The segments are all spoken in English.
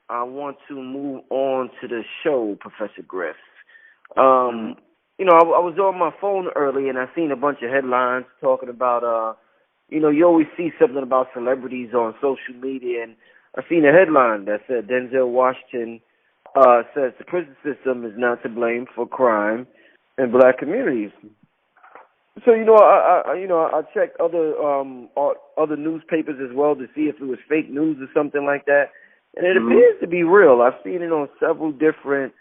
I want to move on to the show, Professor Griff. Mm-hmm. I was on my phone early and I seen a bunch of headlines talking about, you always see something about celebrities on social media, and I seen a headline that said Denzel Washington says the prison system is not to blame for crime in black communities. So I checked other newspapers as well to see if it was fake news or something like that, and it appears to be real. I've seen it on several different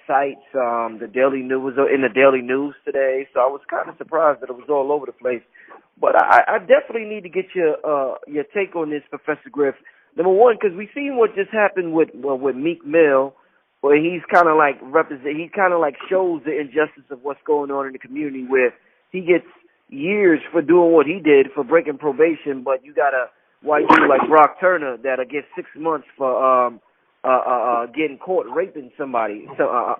sites. The Daily News in the Daily News today, so I was kind of surprised that it was all over the place. But I definitely need to get your take on this, Professor Griff. Number one, because we seen what just happened with Meek Mill, where he's kind of like shows the injustice of what's going on in the community, where he gets years for doing what he did, for breaking probation, but you got a white dude like Brock Turner that'll get 6 months for getting caught raping somebody,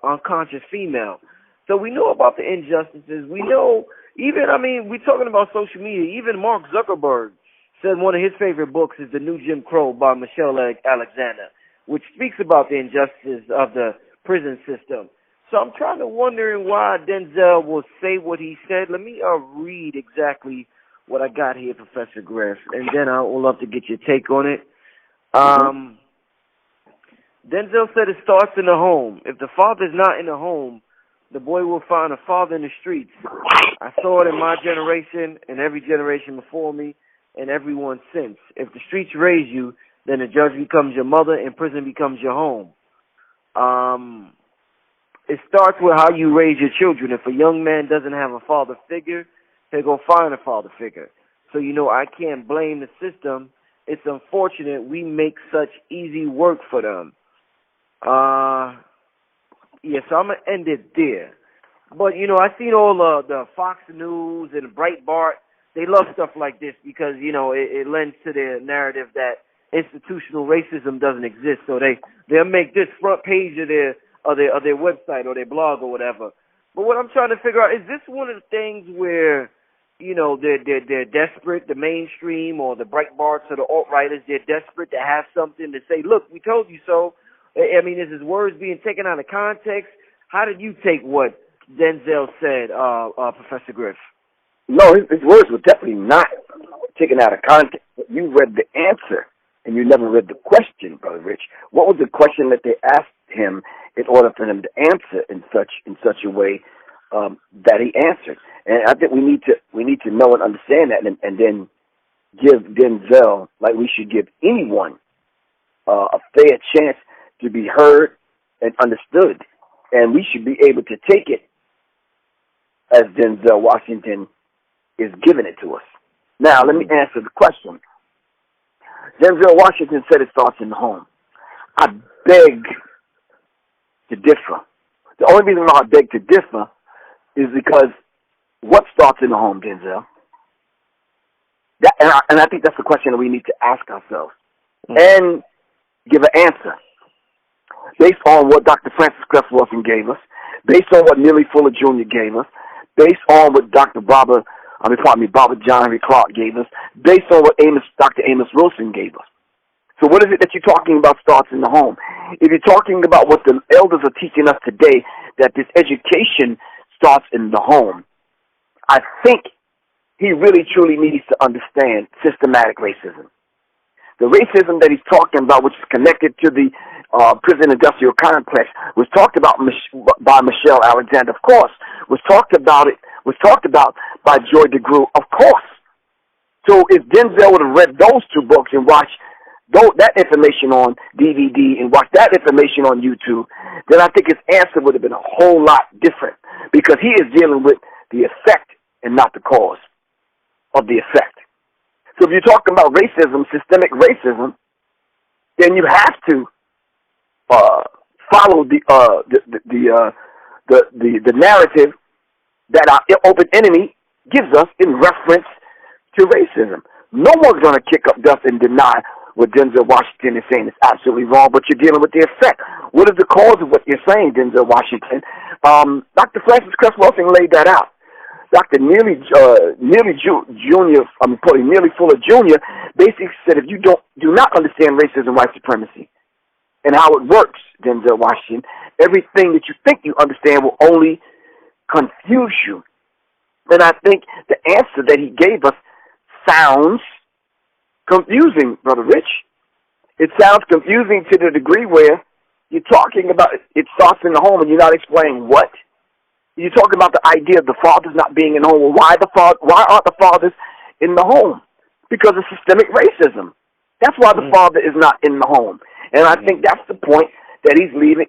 unconscious female. So we know about the injustices. We know we're talking about social media. Even Mark Zuckerberg said one of his favorite books is The New Jim Crow by Michelle Alexander, which speaks about the injustice of the prison system. So I'm trying to wondering why Denzel will say what he said. Let me read exactly what I got here, Professor Griff, and then I would love to get your take on it. Denzel said it starts in the home. If the father's not in the home, the boy will find a father in the streets. I saw it in my generation and every generation before me and everyone since. If the streets raise you, then the judge becomes your mother and prison becomes your home. It starts with how you raise your children. If a young man doesn't have a father figure, he'll go find a father figure. So, I can't blame the system. It's unfortunate we make such easy work for them. So I'm going to end it there. But, I seen all the Fox News and Breitbart. They love stuff like this because, it lends to their narrative that institutional racism doesn't exist. So they'll make this front page of their website or their blog or whatever. But what I'm trying to figure out, is this one of the things where, they're desperate, the mainstream or the Breitbarts or the alt-writers, they're desperate to have something to say, look, we told you so. Is his words being taken out of context? How did you take what Denzel said, Professor Griff? No, his words were definitely not taken out of context. You read the answer, and you never read the question, Brother Rich. What was the question that they asked him in order for him to answer in such a way that he answered? And I think we need to know and understand that, and then give Denzel, like we should give anyone, a fair chance to be heard and understood, and we should be able to take it as Denzel Washington is giving it to us. Now, let me answer the question. Denzel Washington said it starts in the home. I beg to differ. The only reason why I beg to differ is because what starts in the home, Denzel? And I think that's the question that we need to ask ourselves and give an answer based on what Dr. Francis Cress Wilson gave us, based on what Neely Fuller Jr. gave us, based on what Barbara John Henry Clark gave us, based on what Dr. Amos Wilson gave us. So what is it that you're talking about starts in the home? If you're talking about what the elders are teaching us today, that this education starts in the home, I think he really truly needs to understand systematic racism. The racism that he's talking about, which is connected to the prison industrial complex, was talked about by Michelle Alexander, of course. Was talked about by Joy DeGruy, of course. So if Denzel would have read those two books and watched that information on DVD and watched that information on YouTube, then I think his answer would have been a whole lot different, because he is dealing with the effect and not the cause of the effect. So if you're talking about racism, systemic racism, then you have to follow the narrative that our open enemy gives us in reference to racism. No one's going to kick up dust and deny what Denzel Washington is saying is absolutely wrong, but you're dealing with the effect. What is the cause of what you're saying, Denzel Washington? Dr. Francis Cress Wilson laid that out. Dr. Neely Fuller Jr. basically said, if you do not understand racism, white supremacy, and how it works, Denzel Washington, everything that you think you understand will only confuse you. And I think the answer that he gave us sounds confusing, Brother Rich. It sounds confusing to the degree where you're talking about it starts in the home and you're not explaining what. You're talking about the idea of the fathers not being in the home. Well, why aren't the fathers in the home? Because of systemic racism. That's why the father is not in the home. And I think that's the point that he's leaving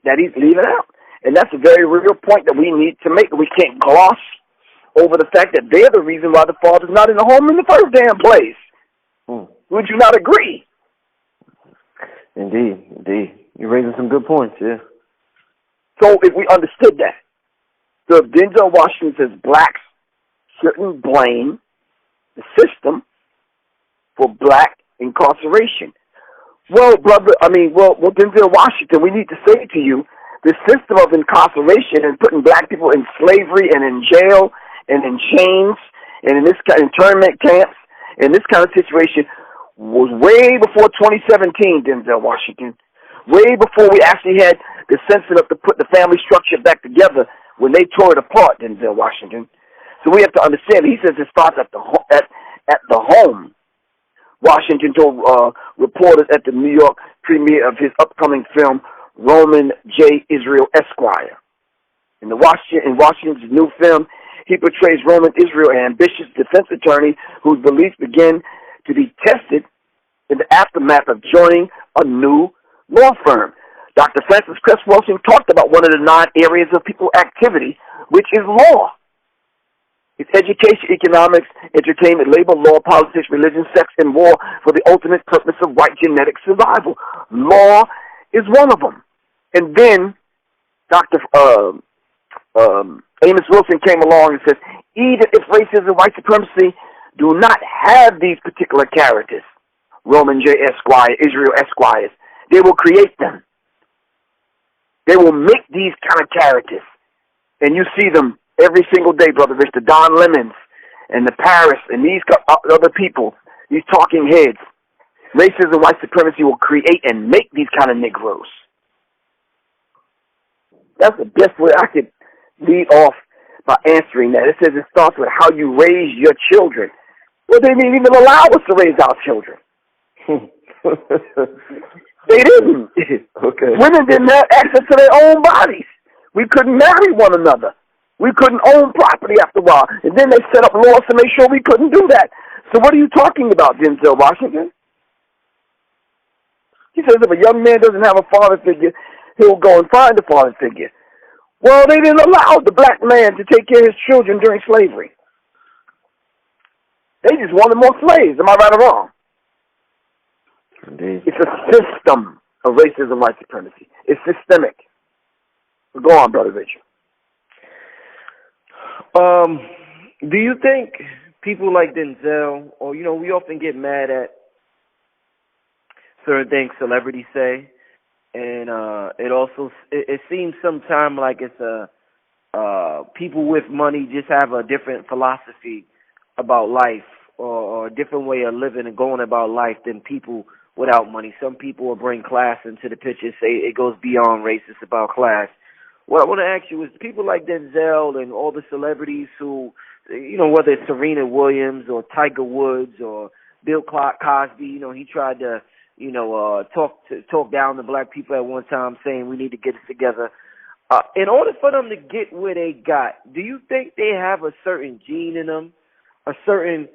out. And that's a very real point that we need to make. We can't gloss over the fact that they're the reason why the father's not in the home in the first damn place. Would you not agree? Indeed. You're raising some good points, yeah. So if we understood that, so if Denzel Washington says blacks shouldn't blame the system for black incarceration. Well, Denzel Washington, we need to say to you, the system of incarceration and putting black people in slavery and in jail and in chains and in this kind of internment camps and this kind of situation was way before 2017, Denzel Washington. Way before we actually had the sense enough to put the family structure back together when they tore it apart, Denzel Washington. So we have to understand, he says it starts at the home. Washington told reporters at the New York premiere of his upcoming film, Roman J. Israel Esquire. In Washington's new film, he portrays Roman Israel, an ambitious defense attorney whose beliefs begin to be tested in the aftermath of joining a new law firm. Dr. Francis Cress Wilson talked about one of the 9 areas of people activity, which is law. It's education, economics, entertainment, labor, law, politics, religion, sex, and war for the ultimate purpose of white genetic survival. Law is one of them. And then Dr. Amos Wilson came along and says, even if racism and white supremacy do not have these particular characters, Roman J. Esquire, Israel Esquires, they will create them. They will make these kind of characters. And you see them every single day, Brother Rich, the Don Lemons and the Paris and these other people, these talking heads. Racism and white supremacy will create and make these kind of Negroes. That's the best way I could lead off by answering that. It says it starts with how you raise your children. Well, they didn't even allow us to raise our children. They didn't. Okay. Women didn't have access to their own bodies. We couldn't marry one another. We couldn't own property after a while. And then they set up laws to make sure we couldn't do that. So what are you talking about, Denzel Washington? He says if a young man doesn't have a father figure, he'll go and find a father figure. Well, they didn't allow the black man to take care of his children during slavery. They just wanted more slaves. Am I right or wrong? Indeed. It's a system of racism and white supremacy. It's systemic. Go on, Brother Richard. Do you think people like Denzel, or, we often get mad at certain things celebrities say, and it seems sometimes like it's people with money just have a different philosophy about life or a different way of living and going about life than people without money. Some people will bring class into the picture, say it goes beyond race, it's about class. What I want to ask you is people like Denzel and all the celebrities who, whether it's Serena Williams or Tiger Woods or Bill Cosby, he tried to, talk down to black people at one time saying we need to get it together. In order for them to get where they got, do you think they have a certain gene in them, a certain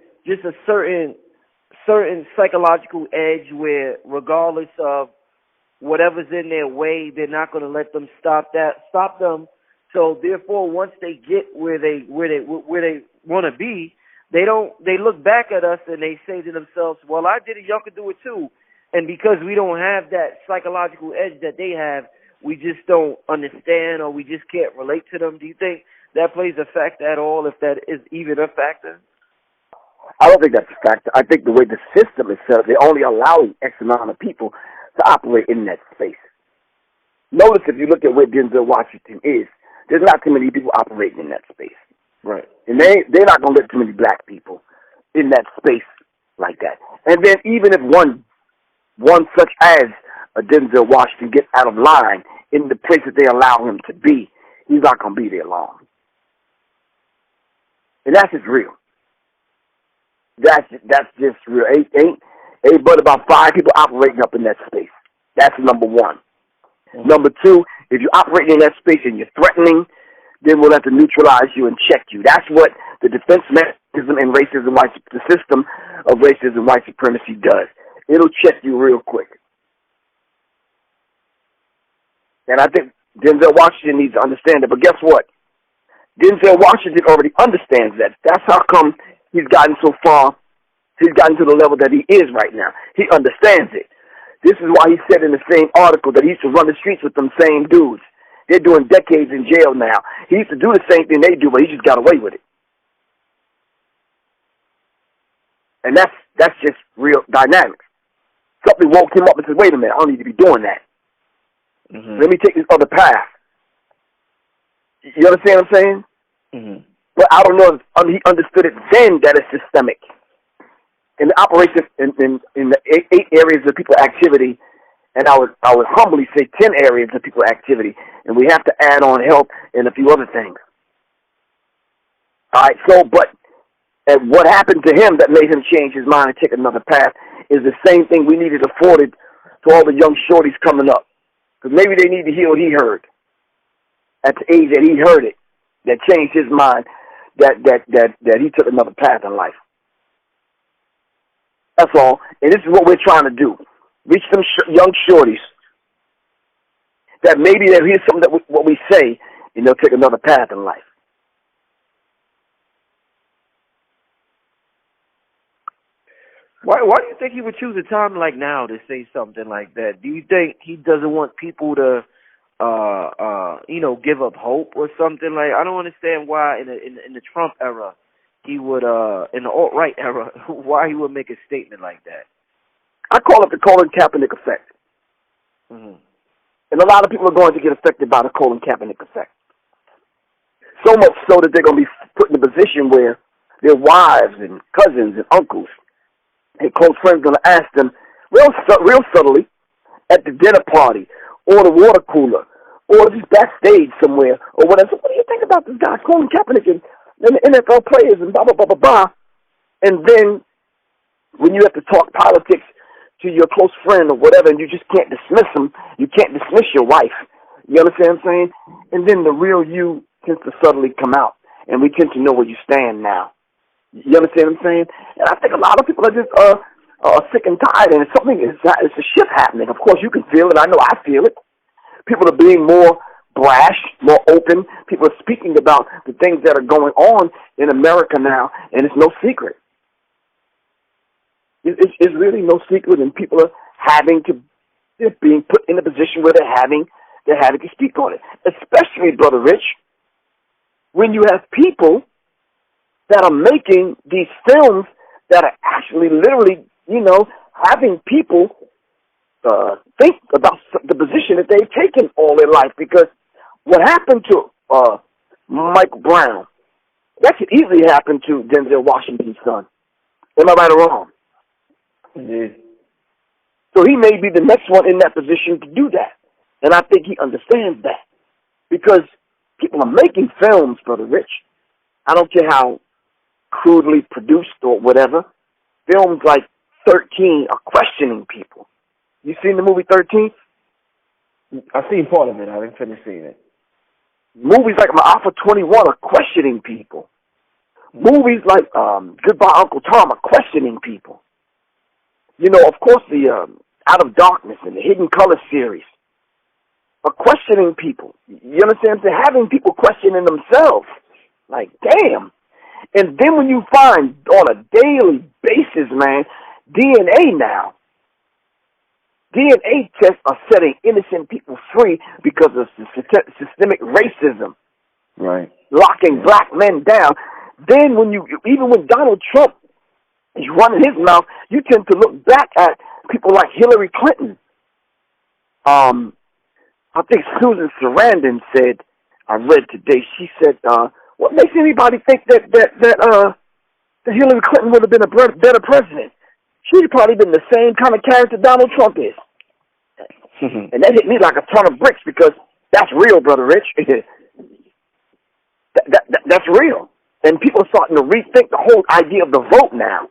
psychological edge where regardless of whatever's in their way, they're not going to let them stop them. So therefore, once they get where they want to be, they look back at us and they say to themselves, well, I did it, y'all can do it too. And because we don't have that psychological edge that they have, we just don't understand or we just can't relate to them. Do you think that plays a factor at all, if that is even a factor? I don't think that's a factor. I think the way the system is set up, they only allow X amount of people to operate in that space. Notice if you look at where Denzel Washington is, there's not too many people operating in that space. Right. And they're not going to let too many black people in that space like that. And then even if one such as a Denzel Washington get out of line in the place that they allow him to be, he's not going to be there long. And that's just real. That's just real. Ain't but about 5 people operating up in that space. That's number one. Mm-hmm. Number two, if you're operating in that space and you're threatening, then we'll have to neutralize you and check you. That's what the defense mechanism in racism, the system of racism, white supremacy does. It'll check you real quick. And I think Denzel Washington needs to understand that. But guess what? Denzel Washington already understands that. That's how come he's gotten so far. He's gotten to the level that he is right now. He understands it. This is why he said in the same article that he used to run the streets with them same dudes. They're doing decades in jail now. He used to do the same thing they do, but he just got away with it. And that's just real dynamics. Something woke him up and said, wait a minute, I don't need to be doing that. Mm-hmm. Let me take this other path. You understand what I'm saying? Mm-hmm. But I don't know if he understood it then that it's systemic. In the operation, in the 8 areas of people activity, and I would humbly say 10 areas of people activity, and we have to add on health and a few other things. All right, and what happened to him that made him change his mind and take another path is the same thing we needed afforded to all the young shorties coming up. Because maybe they need to hear what he heard at the age that he heard it, that changed his mind, that he took another path in life. That's all. And this is what we're trying to do. Reach them young shorties that maybe they'll hear something that what we say and they'll take another path in life. Why do you think he would choose a time like now to say something like that? Do you think he doesn't want people to, give up hope or something? Like, I don't understand why in the Trump era he would, in the alt-right era, why he would make a statement like that. I call it the Colin Kaepernick effect. Mm-hmm. And a lot of people are going to get affected by the Colin Kaepernick effect. So much so that they're going to be put in a position where their wives and cousins and uncles and close friends are going to ask them real subtly at the dinner party or the water cooler or just backstage somewhere or whatever. So what do you think about this guy, Colin Kaepernick, and the NFL players and blah, blah, blah, blah, blah. And then when you have to talk politics to your close friend or whatever and you just can't dismiss them, you can't dismiss your wife. You understand what I'm saying? And then the real you tends to subtly come out and we tend to know where you stand now. You understand what I'm saying? And I think a lot of people are just sick and tired, and it's a shift happening. Of course, you can feel it. I know I feel it. People are being more brash, more open. People are speaking about the things that are going on in America now, and it's no secret. It's really no secret, and people are they're being put in a position where they're having to speak on it. Especially, Brother Rich, when you have people that are making these films that are actually literally, having people think about the position that they've taken all their life. Because what happened to Mike Brown, that could easily happen to Denzel Washington's son. Am I right or wrong? Mm-hmm. So he may be the next one in that position to do that. And I think he understands that. Because people are making films, Brother Rich. I don't care how crudely produced or whatever. Films like 13 are questioning people. You seen the movie 13? I've seen part of it. I haven't finished seeing it. Movies like Alpha 21 are questioning people. Movies like Goodbye Uncle Tom are questioning people. Of course, the Out of Darkness and the Hidden Color series are questioning people. You understand? They're having people questioning themselves. Like, damn. And then when you find on a daily basis, man, DNA tests are setting innocent people free because of systemic racism. Right. Locking black men down. Then even when Donald Trump is running his mouth, you tend to look back at people like Hillary Clinton. I think Susan Sarandon said, I read today, she said, what makes anybody think that Hillary Clinton would have been a better president? She'd probably been the same kind of character Donald Trump is. And that hit me like a ton of bricks because that's real, Brother Rich. That's real. And people are starting to rethink the whole idea of the vote now.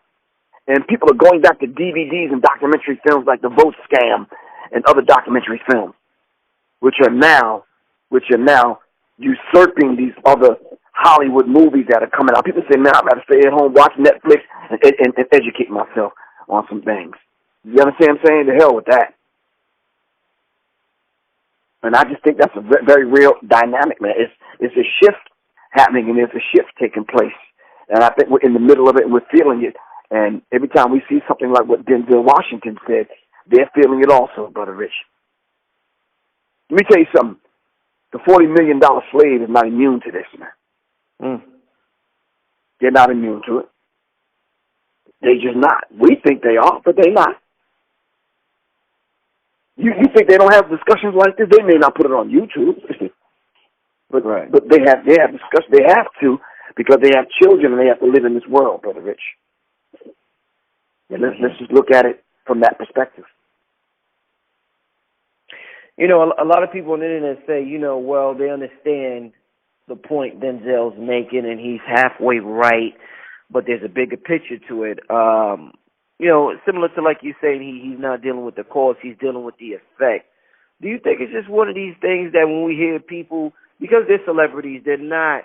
And people are going back to DVDs and documentary films like The Vote Scam and other documentary films, which are now usurping these other Hollywood movies that are coming out. People say, man, I'd rather stay at home, watch Netflix, and educate myself on some things. You understand what I'm saying? To hell with that. And I just think that's a very real dynamic, man. It's a shift happening, and there's a shift taking place. And I think we're in the middle of it, and we're feeling it. And every time we see something like what Denzel Washington said, they're feeling it also, Brother Rich. Let me tell you something. The $40 million slave is not immune to this, man. They're not immune to it. They just not. We think they are, but they're not. You think they don't have discussions like this? They may not put it on YouTube, but right. But they have discussions. They have to because they have children and they have to live in this world, Brother Rich. And let's just look at it from that perspective. You know, a lot of people on the internet say, you know, well, they understand the point Denzel's making, and he's halfway right, but there's a bigger picture to it. You know, similar to like you saying, he's not dealing with the cause, he's dealing with the effect. Do you think it's just one of these things that when we hear people, because they're celebrities, they're not,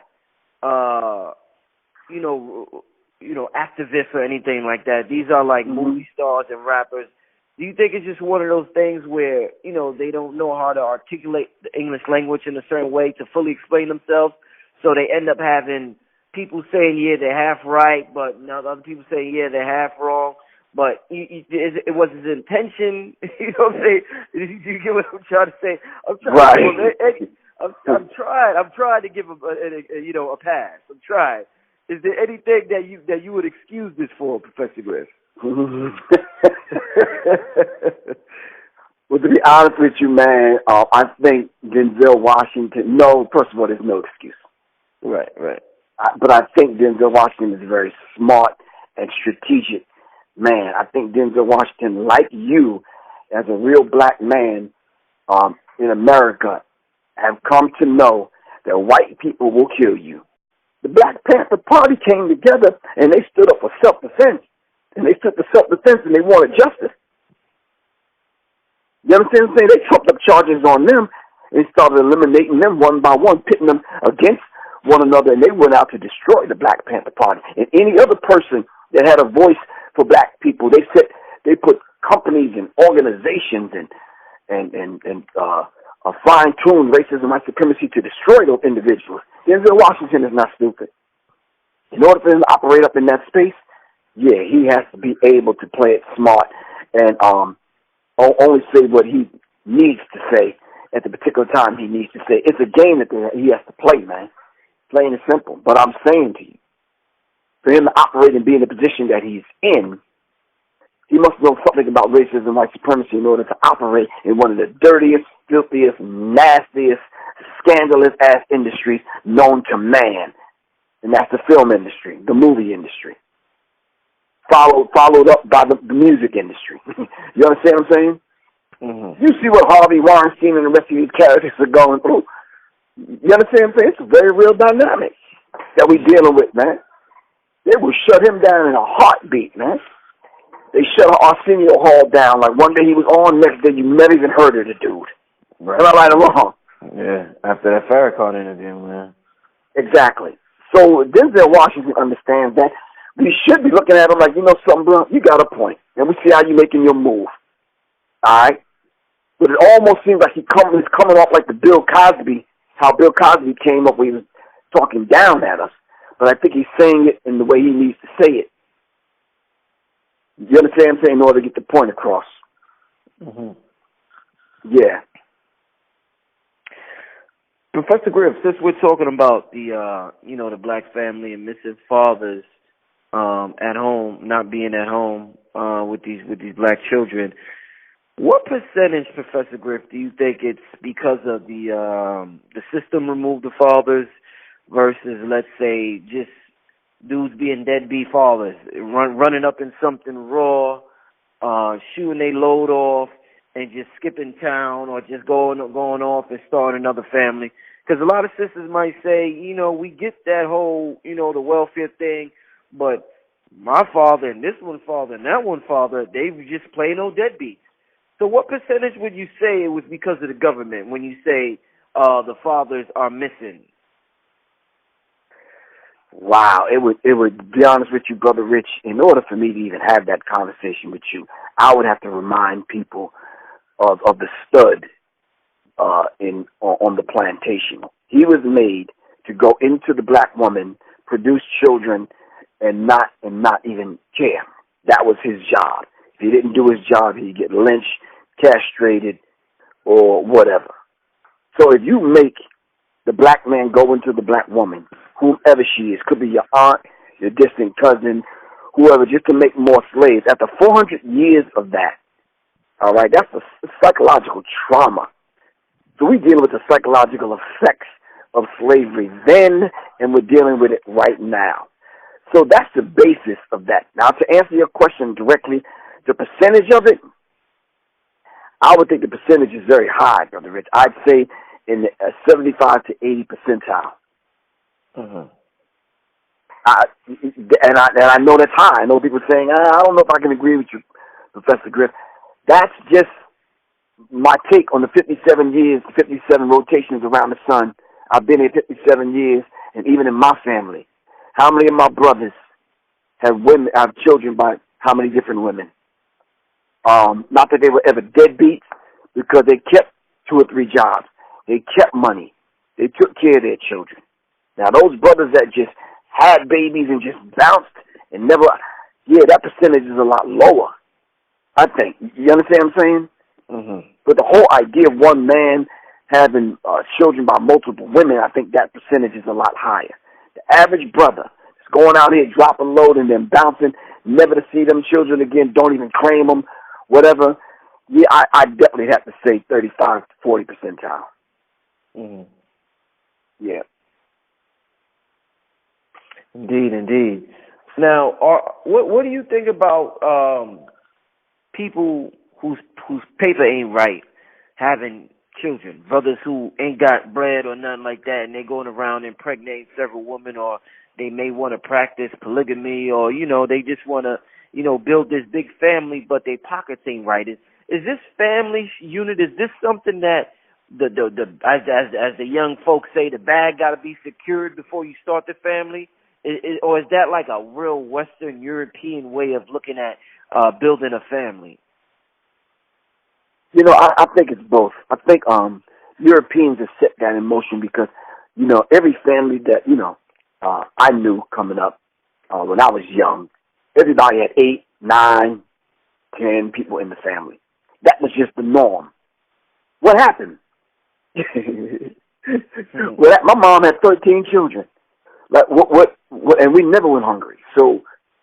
you know, activists or anything like that. These are like movie stars and rappers. Do you think it's just one of those things where, you know, they don't know how to articulate the English language in a certain way to fully explain themselves, so they end up having people saying, yeah, they're half right, but now the other people saying, yeah, they're half wrong, but it was his intention, you know what I'm saying? You get what I'm trying to say? I'm trying to give him a pass. I'm trying. Is there anything that you would excuse this for, Professor Griff? Well, to be honest with you, man, I think Denzel Washington, no, first of all, there's no excuse. Right. But I think Denzel Washington is a very smart and strategic man. I think Denzel Washington, like you, as a real black man in America, have come to know that white people will kill you. The Black Panther Party came together and they stood up for self-defense. And they stood for self-defense and they wanted justice. You understand what I'm saying? They took up charges on them and started eliminating them one by one, pitting them against one another, and they went out to destroy the Black Panther Party. And any other person that had a voice for black people, they put companies and organizations and fine-tuned racism and white supremacy to destroy those individuals. Denzel Washington is not stupid. In order for him to operate up in that space, yeah, he has to be able to play it smart and only say what he needs to say at the particular time he needs to say. It's a game that he has to play, man. Plain and simple. But I'm saying to you, for him to operate and be in the position that he's in, he must know something about racism and white supremacy in order to operate in one of the dirtiest, filthiest, nastiest, scandalous-ass industries known to man. And that's the film industry, the movie industry. Followed up by the music industry. You understand what I'm saying? Mm-hmm. You see what Harvey Weinstein and the rest of these characters are going through. You understand what I'm saying? It's a very real dynamic that we're dealing with, man. They will shut him down in a heartbeat, man. They shut Arsenio Hall down. Like one day he was on, next day you never even heard of the dude. Right. Am I right or wrong? Yeah, after that Farrakhan interview, man. Exactly. So Denzel Washington understands that. We should be looking at him like, you know something, bro, you got a point. And we see how you're making your move. All right? But it almost seems like he's coming off like the Bill Cosby, how Bill Cosby came up when he was talking down at us. But I think he's saying it in the way he needs to say it. You understand what I'm saying? In order to get the point across. Mm-hmm. Yeah. Professor Griff, since we're talking about the the black family and missing fathers at home, not being at home with these black children, what percentage, Professor Griff, do you think it's because of the system removed the fathers versus, let's say, just dudes being deadbeat fathers, running up in something raw, shooting their load off, and just skipping town or just going off and starting another family. Because a lot of sisters might say, we get that whole, the welfare thing, but my father and this one father and that one father, they were just plain old deadbeats. So what percentage would you say it was because of the government when you say the fathers are missing? Wow, it would be honest with you, Brother Rich, in order for me to even have that conversation with you, I would have to remind people of the stud on the plantation. He was made to go into the black woman, produce children, and not even care. That was his job. If he didn't do his job, he'd get lynched, castrated, or whatever. So if you make the black man go into the black woman, whomever she is, could be your aunt, your distant cousin, whoever, just to make more slaves. After 400 years of that, all right, that's a psychological trauma. So we're dealing with the psychological effects of slavery then, and we're dealing with it right now. So that's the basis of that. Now, to answer your question directly, the percentage of it, I would think the percentage is very high, Brother Rich. I'd say in the 75 to 80 percentile. Mm-hmm. And I know that's high. I know people saying, I don't know if I can agree with you, Professor Griff. That's just my take on the 57 years, 57 rotations around the sun. I've been here 57 years, and even in my family, how many of my brothers have children by how many different women? Not that they were ever deadbeats, because they kept 2 or 3 jobs. They kept money. They took care of their children. Now, those brothers that just had babies and just bounced and never, that percentage is a lot lower, I think. You understand what I'm saying? Mm-hmm. But the whole idea of one man having children by multiple women, I think that percentage is a lot higher. The average brother is going out here dropping load and then bouncing, never to see them children again, don't even claim them, whatever. Yeah, I definitely have to say 35 to 40 percentile. Mm-hmm. Yeah. Indeed. Now, what do you think about people whose paper ain't right having children, brothers who ain't got bread or nothing like that, and they going around impregnating several women, or they may want to practice polygamy, or they just want to build this big family, but their pockets ain't right? Is this family unit? Is this something that as the young folks say, the bag got to be secured before you start the family? Or is that like a real Western European way of looking at building a family? I think it's both. I think Europeans have set that in motion because, every family that, I knew coming up when I was young, everybody had 8, 9, 10 people in the family. That was just the norm. What happened? Well, my mom had 13 children. Like what, and we never went hungry. So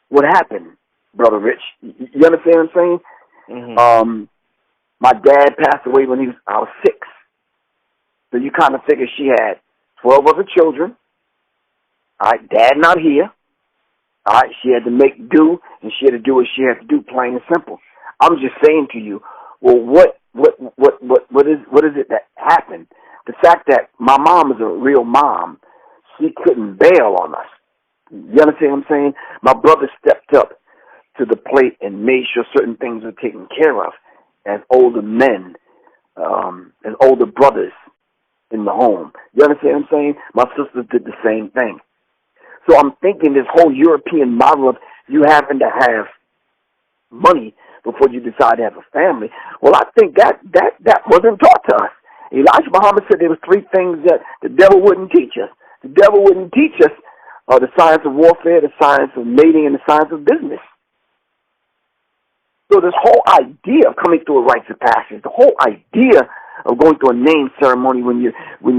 what happened, Brother Rich? You understand what I'm saying? Mm-hmm. My dad passed away when I was 6. So you kind of figure she had 12 other children. All right, Dad not here. All right, she had to make do, and she had to do what she had to do, plain and simple. I'm just saying to you, well, what is it that happened? The fact that my mom is a real mom, she couldn't bail on us. You understand what I'm saying? My brother stepped up to the plate and made sure certain things were taken care of as older men, as older brothers in the home. You understand what I'm saying? My sisters did the same thing. So I'm thinking this whole European model of you having to have money before you decide to have a family. Well, I think that wasn't taught to us. Elijah Muhammad said there were 3 things that the devil wouldn't teach us. The devil wouldn't teach us the science of warfare, the science of mating, and the science of business. So this whole idea of coming through a rites of passage, the whole idea of going through a name ceremony when you're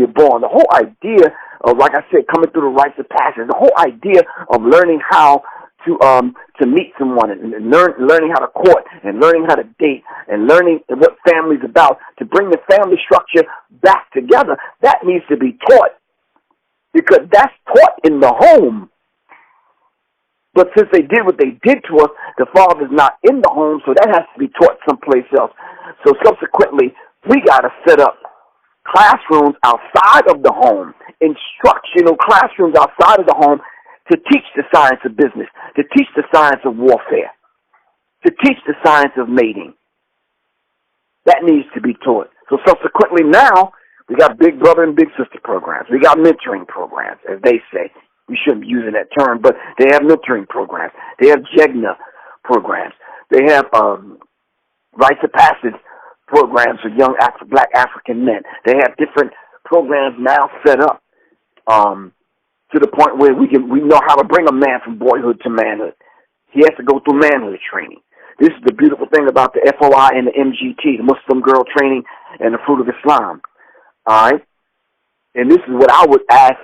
born, the whole idea of, like I said, coming through the rites of passage, the whole idea of learning how to meet someone and learning how to court and learning how to date and learning what family's about, to bring the family structure back together, that needs to be taught, because that's taught in the home. But since they did what they did to us, the father's not in the home, so that has to be taught someplace else. So subsequently, we got to set up classrooms outside of the home, instructional classrooms outside of the home to teach the science of business, to teach the science of warfare, to teach the science of mating. That needs to be taught. So subsequently now, we got big brother and big sister programs. We got mentoring programs, as they say. We shouldn't be using that term, but they have mentoring programs. They have JEGNA programs. They have rites of passage programs for young black African men. They have different programs now set up to the point where we know how to bring a man from boyhood to manhood. He has to go through manhood training. This is the beautiful thing about the FOI and the MGT, the Muslim Girl Training and the Fruit of Islam. All right? And this is what I would ask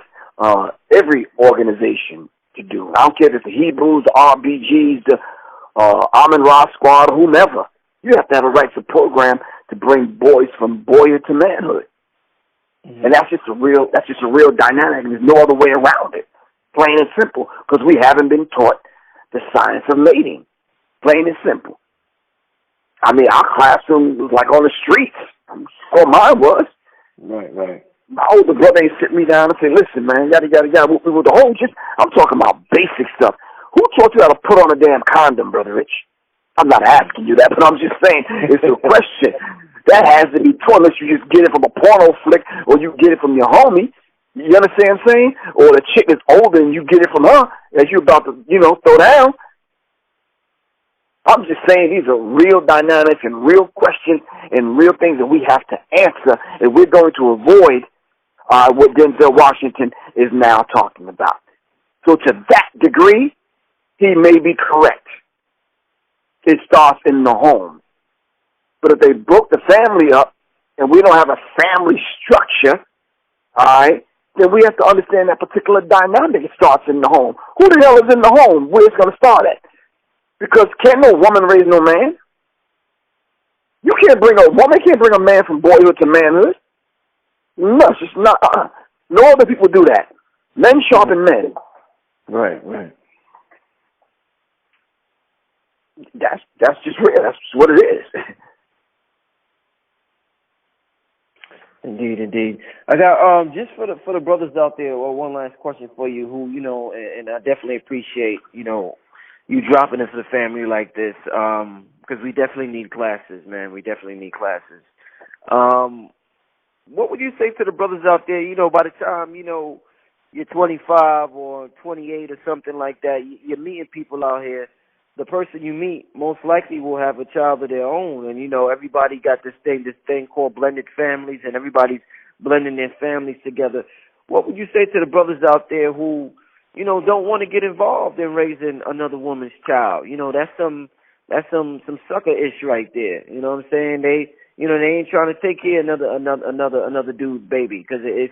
every organization to do. I don't care if it's the Hebrews, the RBGs, the Amin Ra Squad, whomever. You have to have a rights of program to bring boys from boyhood to manhood. Mm-hmm. And that's just a real dynamic, and there's no other way around it. Plain and simple, because we haven't been taught the science of mating. Plain and simple. I mean, our classroom was like on the streets. Or mine was. Right. My older brother ain't sit me down and say, listen, man, yada, yada, yada. With the whole I'm talking about basic stuff. Who taught you how to put on a damn condom, Brother Rich? I'm not asking you that, but I'm just saying it's a question. That has to be taught unless you just get it from a porno flick or you get it from your homie. You understand what I'm saying? Or the chick is older and you get it from her as you're about to, throw down. I'm just saying these are real dynamics and real questions and real things that we have to answer if we're going to avoid what Denzel Washington is now talking about. So to that degree, he may be correct. It starts in the home. But if they broke the family up and we don't have a family structure, all right, then we have to understand that particular dynamic. It starts in the home. Who the hell is in the home? Where it's going to start at? Because can't no woman raise no man. You can't bring a man from boyhood to manhood. No, it's just not. No other people do that. Men sharpen men. Right. That's just real. That's just what it is. Indeed. I got just for the brothers out there. Well, one last question for you. Who and I definitely appreciate you dropping into the family like this, because we definitely need classes, man. We definitely need classes. What would you say to the brothers out there, by the time, you're 25 or 28 or something like that, you're meeting people out here. The person you meet most likely will have a child of their own. And, everybody got this thing called blended families, and everybody's blending their families together. What would you say to the brothers out there who, don't want to get involved in raising another woman's child? That's some sucker-ish right there. You know what I'm saying? They ain't trying to take care of another dude's baby because it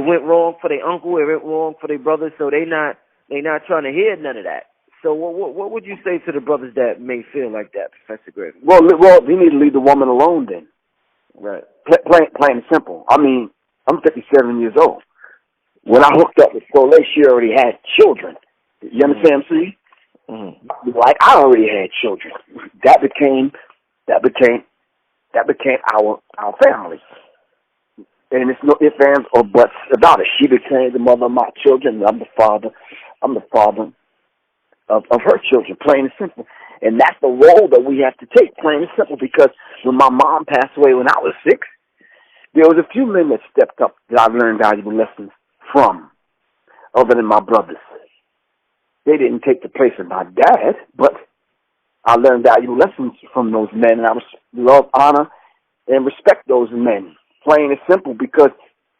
went wrong for their uncle, it went wrong for their brother, so they not trying to hear none of that. So what would you say to the brothers that may feel like that, Professor Griff? Well, you need to leave the woman alone then. Right. Plain and simple. I mean, I'm 57 years old. When I hooked up with Soleil, she already had children. You understand what I'm saying? Mm-hmm. Like I already had children. That became our family. And it's no ifs, ands, or buts about it. She became the mother of my children, and I'm the father of her children, plain and simple. And that's the role that we have to take, plain and simple, because when my mom passed away when I was 6, there was a few men that stepped up that I learned valuable lessons from, other than my brothers. They didn't take the place of my dad, but I learned valuable lessons from those men, and I love, honor, and respect those men, plain and simple, because,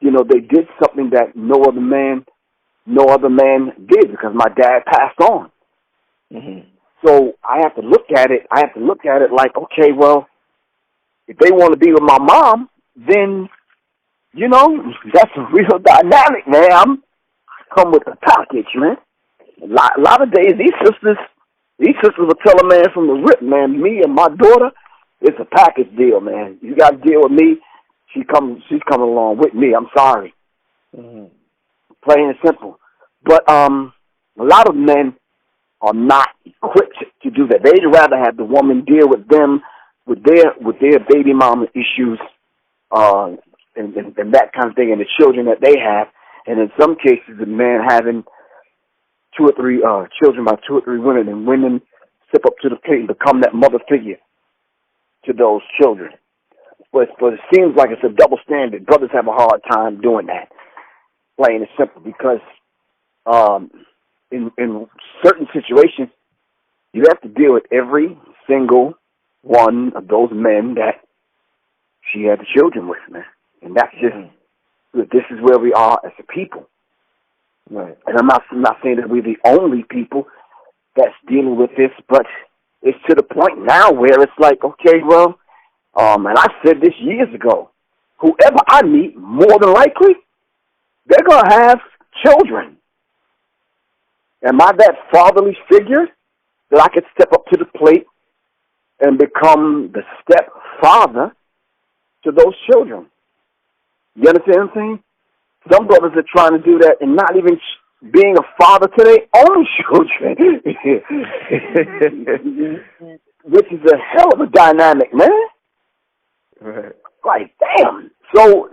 they did something that no other man did, because my dad passed on. Mm-hmm. So I have to look at it like, okay, well, if they want to be with my mom, then, that's a real dynamic, man. I come with a package, man. A lot of days, these sisters will tell a man from the rip, man, me and my daughter, it's a package deal, man. You got to deal with me. She's coming along with me. I'm sorry. Mm-hmm. Plain and simple. But a lot of men are not equipped to do that. They'd rather have the woman deal with them, with their baby mama issues, and that kind of thing, and the children that they have, and in some cases, the man having 2 or 3 children by 2 or 3 women, and women step up to the plate and become that mother figure to those children. But it seems like it's a double standard. Brothers have a hard time doing that, plain and simple, because in certain situations, you have to deal with every single one of those men that she had the children with, man. And that's just, this is where we are as a people. Right. And I'm not saying that we're the only people that's dealing with this, but it's to the point now where it's like, okay, well, and I said this years ago, whoever I meet, more than likely, they're going to have children. Am I that fatherly figure that I could step up to the plate and become the stepfather to those children? You understand what I'm saying? Some brothers are trying to do that and not even being a father to their own children, which is a hell of a dynamic, man. Right. Like, damn. So,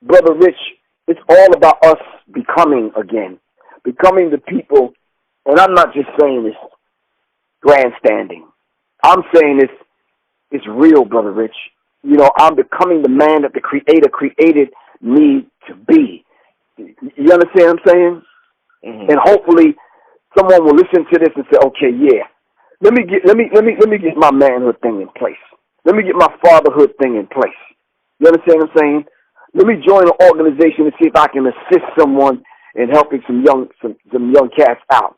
Brother Rich, it's all about us becoming the people, and I'm not just saying this grandstanding. I'm saying it's real, Brother Rich. You know, I'm becoming the man that the Creator created me to be. You understand what I'm saying? Mm-hmm. And hopefully someone will listen to this and say, okay, yeah, let me get my manhood thing in place. Let me get my fatherhood thing in place. You understand what I'm saying? Let me join an organization and see if I can assist someone in helping some young cats out,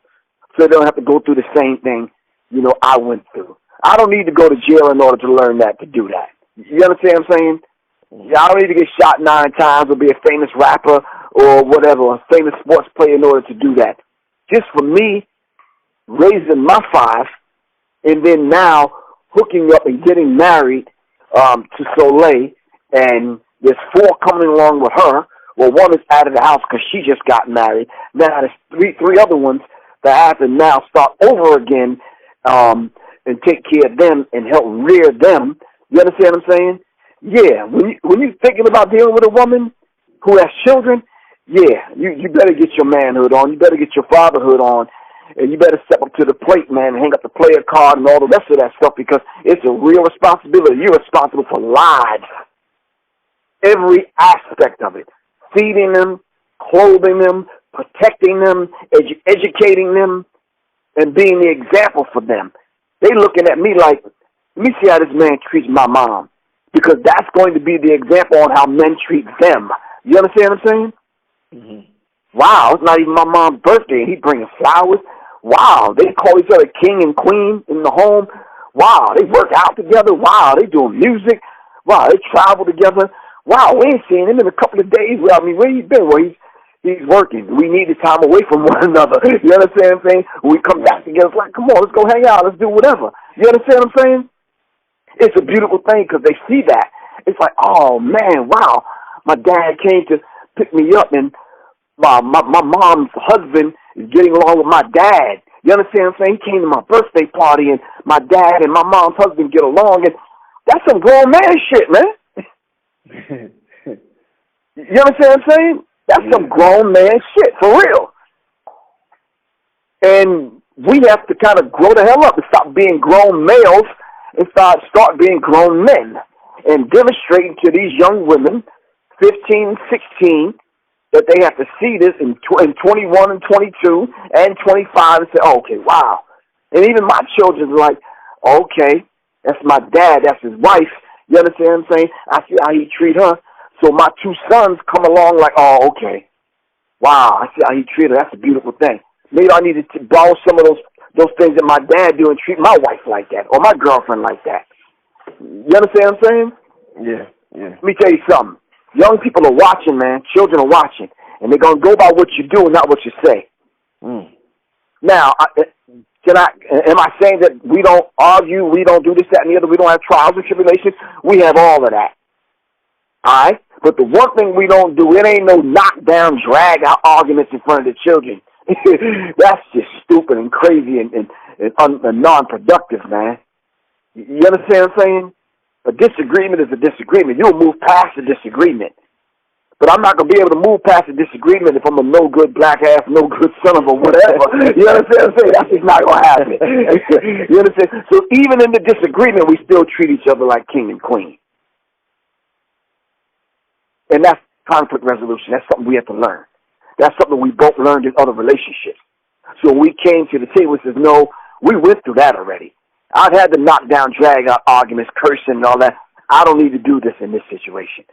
so they don't have to go through the same thing, you know, I went through. I don't need to go to jail in order to learn that, to do that. You understand what I'm saying? I don't need to get shot 9 times or be a famous rapper or whatever, a famous sports player in order to do that. Just for me, raising my 5, and then now hooking up and getting married to Soleil, and there's 4 coming along with her. Well, 1 is out of the house because she just got married. Now there's 3 other ones that I have to now start over again and take care of them and help rear them. You understand what I'm saying? Yeah, when you're thinking about dealing with a woman who has children, yeah, you better get your manhood on. You better get your fatherhood on. And you better step up to the plate, man, and hang up the player card and all the rest of that stuff, because it's a real responsibility. You're responsible for lives. Every aspect of it. Feeding them, clothing them, protecting them, educating them, and being the example for them. They looking at me like, let me see how this man treats my mom, because that's going to be the example on how men treat them. You understand what I'm saying? Mm-hmm. Wow, it's not even my mom's birthday, and he bringing flowers. Wow, they call each other king and queen in the home. Wow, they work out together. Wow, they doing music. Wow, they travel together. Wow, we ain't seen him in a couple of days. Well, I mean, where you been? Well, he's working. We need the time away from one another. You understand what I'm saying? When we come back together, it's like, come on, let's go hang out. Let's do whatever. You understand what I'm saying? It's a beautiful thing because they see that. It's like, oh, man, wow. My dad came to pick me up, and my mom's husband is getting along with my dad. You understand what I'm saying? He came to my birthday party, and my dad and my mom's husband get along, and that's some grown man shit, man. You understand what I'm saying? That's some grown man shit, for real. And we have to kind of grow the hell up and stop being grown males and start being grown men and demonstrating to these young women, 15, 16, that they have to see this in 21 and 22 and 25 and say, oh, okay, wow. And even my children are like, okay, that's my dad, that's his wife. You understand what I'm saying? I see how he treat her. So my 2 sons come along like, oh, okay. Wow, I see how he treat her. That's a beautiful thing. Maybe I need to borrow some of those things that my dad do and treat my wife like that or my girlfriend like that. You understand what I'm saying? Yeah. Let me tell you something. Young people are watching, man. Children are watching. And they're going to go by what you do and not what you say. Mm. Now, am I saying that we don't argue, we don't do this, that, and the other, we don't have trials and tribulations? We have all of that. All right? But the one thing we don't do, it ain't no knockdown, drag-out arguments in front of the children. That's just stupid and crazy and non-productive, man. You understand what I'm saying? A disagreement is a disagreement. You'll move past the disagreement. But I'm not going to be able to move past the disagreement if I'm a no-good black ass, no-good son of a whatever. You understand what I'm saying? That's just not going to happen. You understand? So even in the disagreement, we still treat each other like king and queen. And that's conflict resolution. That's something we have to learn. That's something we both learned in other relationships. So we came to the table and said, no, we went through that already. I've had to knock down, drag out arguments, cursing and all that. I don't need to do this in this situation.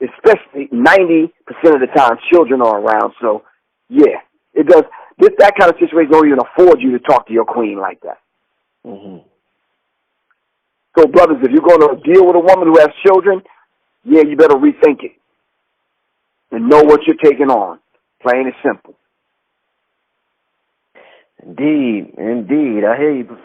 Especially 90% of the time, children are around. So, yeah, it does. That kind of situation don't even afford you to talk to your queen like that. Mm-hmm. So, brothers, if you're going to deal with a woman who has children, yeah, you better rethink it and know what you're taking on. Plain and simple. Indeed. I hear you.